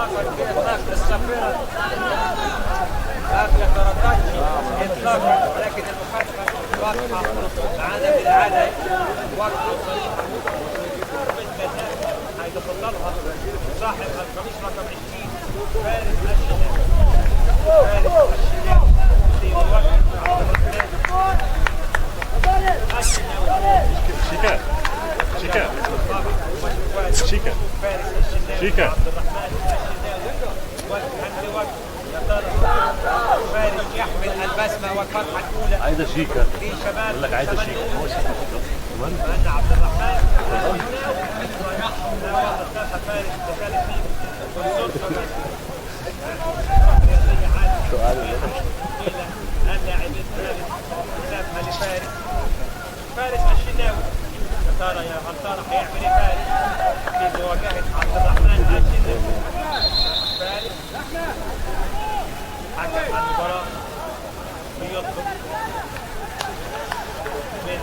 الصفيرة أكلة تركاتشي إطلاقا، ولكن المخالفة واضحة معانا بالعادة واضحة صريحة بالجزاء حيث فضلها صاحب القميص رقم 20 فارس الشناوي. فارس الشناوي في الوقت شيكا شيكا شيكا شيكا عبد الرحمن الشناوي والحمد وقت يا ترى فارس يحمل البسمة والفتحة الأولى عايدة شيكا في شباب بقول لك عايدة شيكا هو شيكا أن عبد الرحمن لا والله ثلاثة فارس ثالث فيه والسلطة سؤال اللاعب الثالث حسابها لفارس فارس الشناوي. يا ترى هيعمل ايه فارس في مواجهة عبد الرحمن الشناوي؟ فارس حكم المباراة بيطلب من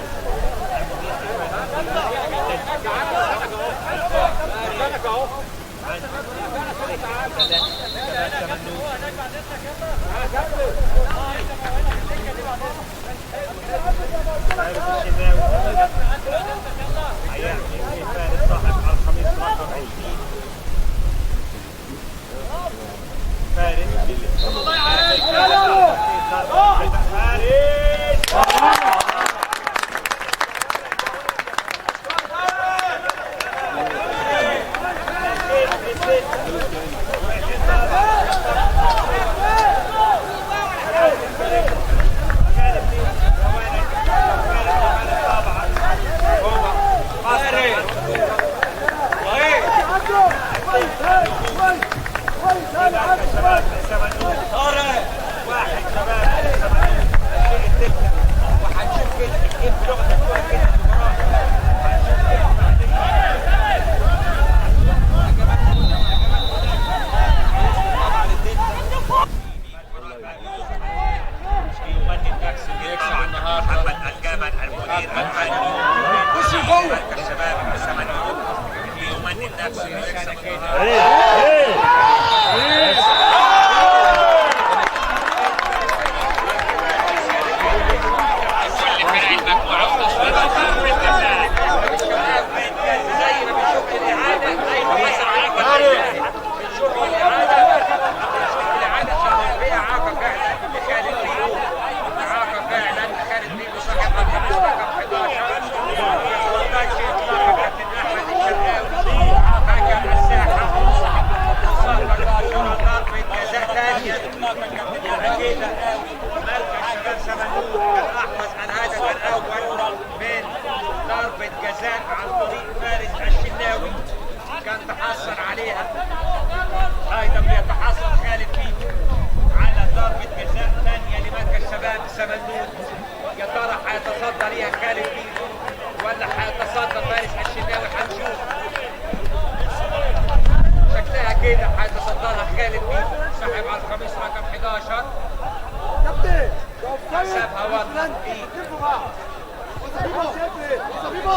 فارس الشناوي هيعمل ايه فارس صاحب القميص رقم 20 فارس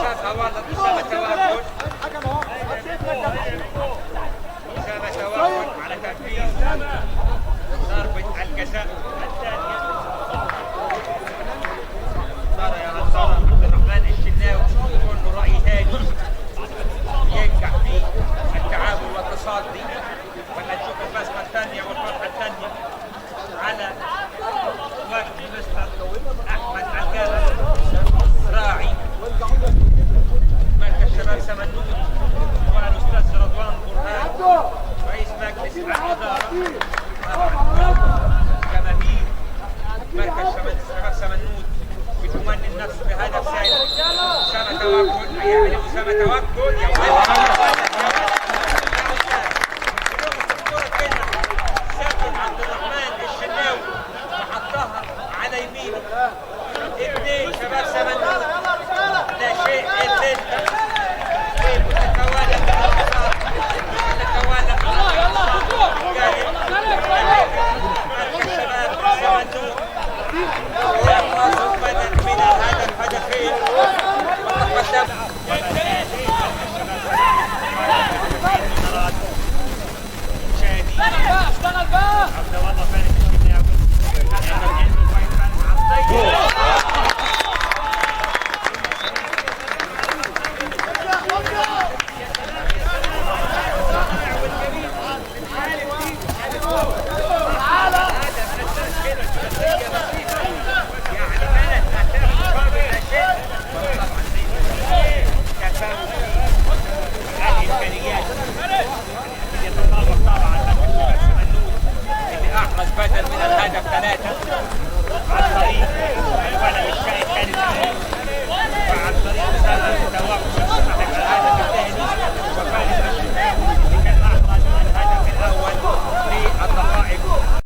شافها والله